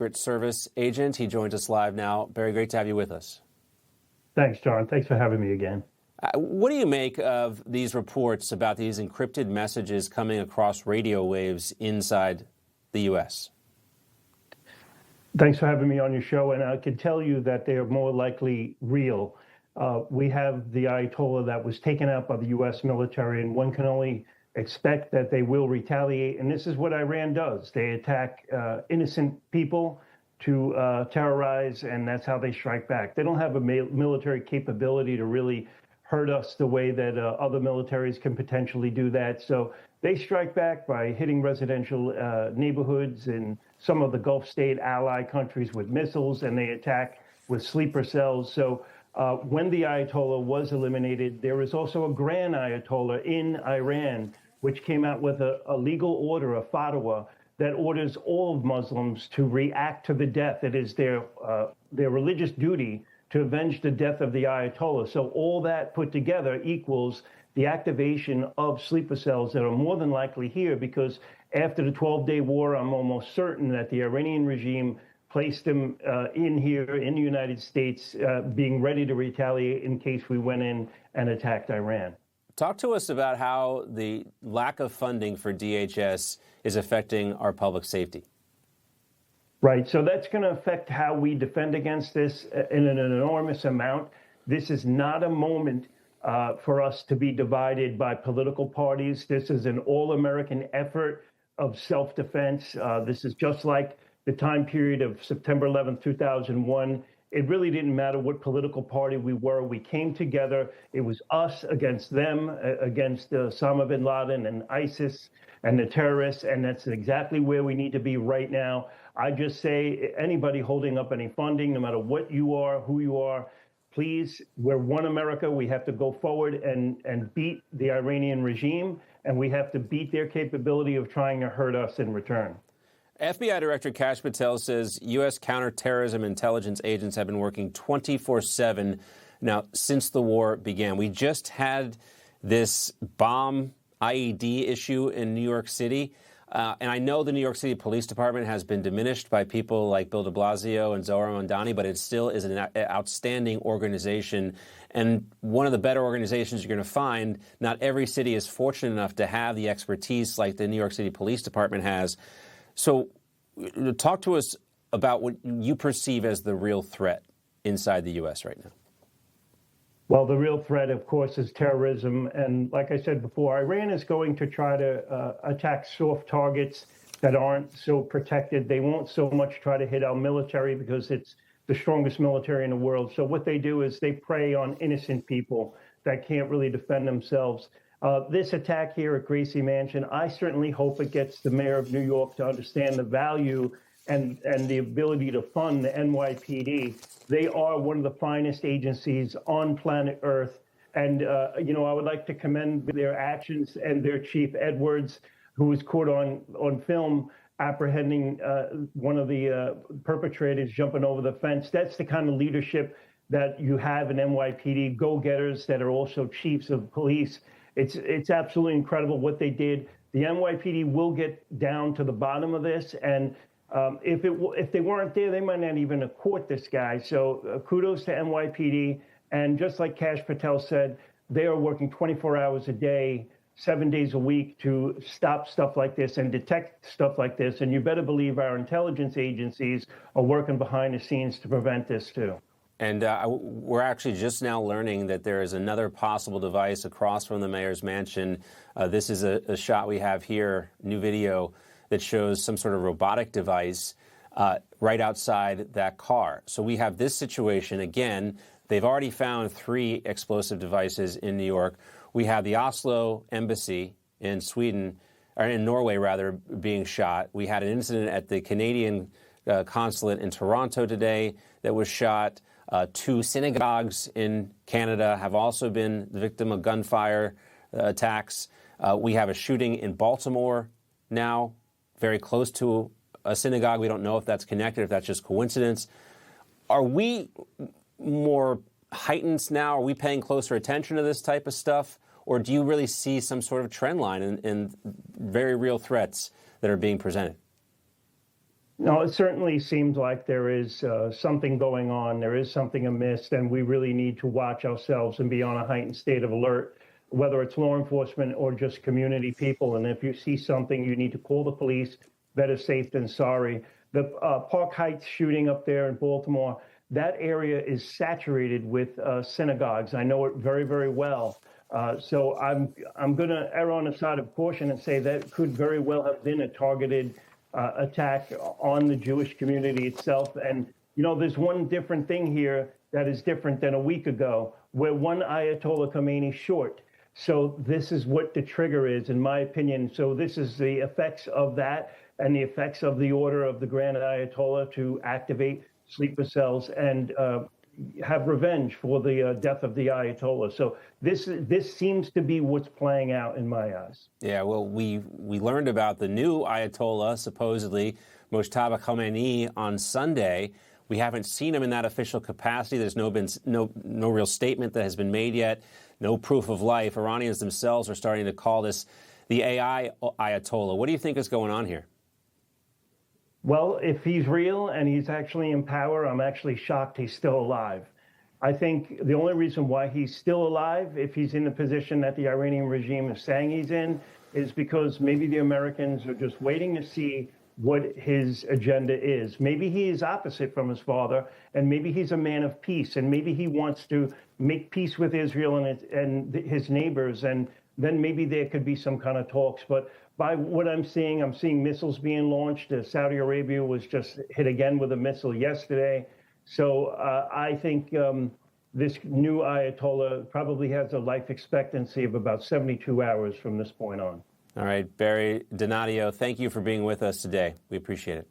Secret Service agent. He joins us live now. Barry, great to have you with us. Thanks, John. Thanks for having me again. What do you make of these reports about these encrypted messages coming across radio waves inside the U.S.? Thanks for having me on your show, and I can tell you that they are more likely real. We have the Ayatollah that was taken out by the U.S. military, and one can only expect that they will retaliate. And this is what Iran does. They attack innocent people to terrorize, and that's how they strike back. They don't have a military capability to really hurt us the way that other militaries can potentially do that. So they strike back by hitting residential neighborhoods in some of the Gulf state ally countries with missiles, and they attack with sleeper cells. So when the Ayatollah was eliminated, there is also a grand Ayatollah in Iran, which came out with a legal order, a fatwa, that orders all of Muslims to react to the death. It is their religious duty to avenge the death of the Ayatollah. So all that put together equals the activation of sleeper cells that are more than likely here, because after the 12-day war, I'm almost certain that the Iranian regime placed them in here in the United States, being ready to retaliate in case we went in and attacked Iran. Talk to us about how the lack of funding for DHS is affecting our public safety. Right. So that's going to affect how we defend against this in an enormous amount. This is not a moment for us to be divided by political parties. This is an all-American effort of self-defense. This is just like the time period of September 11th, 2001. It really didn't matter what political party we were. We came together. It was us against them, against Osama bin Laden and ISIS and the terrorists, and that's exactly where we need to be right now. I just say anybody holding up any funding, no matter what you are, who you are, please, we're one America. We have to go forward and beat the Iranian regime, and we have to beat their capability of trying to hurt us in return. FBI Director Kash Patel says U.S. counterterrorism intelligence agents have been working 24/7 now since the war began. We just had this bomb IED issue in New York City. And I know the New York City Police Department has been diminished by people like Bill de Blasio and Zohar Mamdani, but it still is an outstanding organization and one of the better organizations you're going to find. Not every city is fortunate enough to have the expertise like the New York City Police Department has. So talk to us about what you perceive as the real threat inside the U.S. right now. Well, the real threat, of course, is terrorism. And like I said before, Iran is going to try to attack soft targets that aren't so protected. They won't so much try to hit our military because it's the strongest military in the world. So what they do is they prey on innocent people that can't really defend themselves. This attack here at Gracie Mansion, I certainly hope it gets the mayor of New York to understand the value and the ability to fund the NYPD. They are one of the finest agencies on planet Earth. And, I would like to commend their actions and their chief, Edwards, who was caught on film apprehending one of the perpetrators jumping over the fence. That's the kind of leadership that you have in NYPD, go-getters that are also chiefs of police. It's absolutely incredible what they did. The NYPD will get down to the bottom of this, and if they weren't there, they might not even have caught this guy. So kudos to NYPD. And just like Kash Patel said, they are working 24 hours a day, 7 days a week to stop stuff like this and detect stuff like this. And you better believe our intelligence agencies are working behind the scenes to prevent this too. And we're actually just now learning that there is another possible device across from the mayor's mansion. This is a shot we have here, new video, that shows some sort of robotic device right outside that car. So we have this situation. Again, they've already found 3 explosive devices in New York. We have the Oslo embassy in Sweden, or in Norway rather, being shot. We had an incident at the Canadian consulate in Toronto today that was shot. 2 synagogues in Canada have also been the victim of gunfire attacks. We have a shooting in Baltimore now, very close to a synagogue. We don't know if that's connected, if that's just coincidence. Are we more heightened now? Are we paying closer attention to this type of stuff? Or do you really see some sort of trend line in very real threats that are being presented? No, it certainly seems like there is something going on. There is something amiss, and we really need to watch ourselves and be on a heightened state of alert, whether it's law enforcement or just community people. And if you see something, you need to call the police. Better safe than sorry. The Park Heights shooting up there in Baltimore, that area is saturated with synagogues. I know it very, very well. So I'm going to err on the side of caution and say that could very well have been a targeted attack on the Jewish community itself. And, you know, there's one different thing here that is different than a week ago. We're one Ayatollah Khomeini short. So this is what the trigger is, in my opinion. So this is the effects of that and the effects of the order of the Grand Ayatollah to activate sleeper cells and have revenge for the death of the Ayatollah. So this seems to be what's playing out in my eyes. Yeah, well, we learned about the new Ayatollah, supposedly Mojtaba Khomeini, on Sunday. We haven't seen him in that official capacity. There's no real statement that has been made yet. No proof of life. Iranians themselves are starting to call this the AI Ayatollah. What do you think is going on here? Well, if he's real and he's actually in power, I'm actually shocked he's still alive. I think the only reason why he's still alive, if he's in the position that the Iranian regime is saying he's in, is because maybe the Americans are just waiting to see what his agenda is. Maybe he is opposite from his father, and maybe he's a man of peace, and maybe he wants to make peace with Israel and his neighbors, and then maybe there could be some kind of talks. But by what I'm seeing missiles being launched. Saudi Arabia was just hit again with a missile yesterday. So I think this new Ayatollah probably has a life expectancy of about 72 hours from this point on. All right, Barry Donadio, thank you for being with us today. We appreciate it.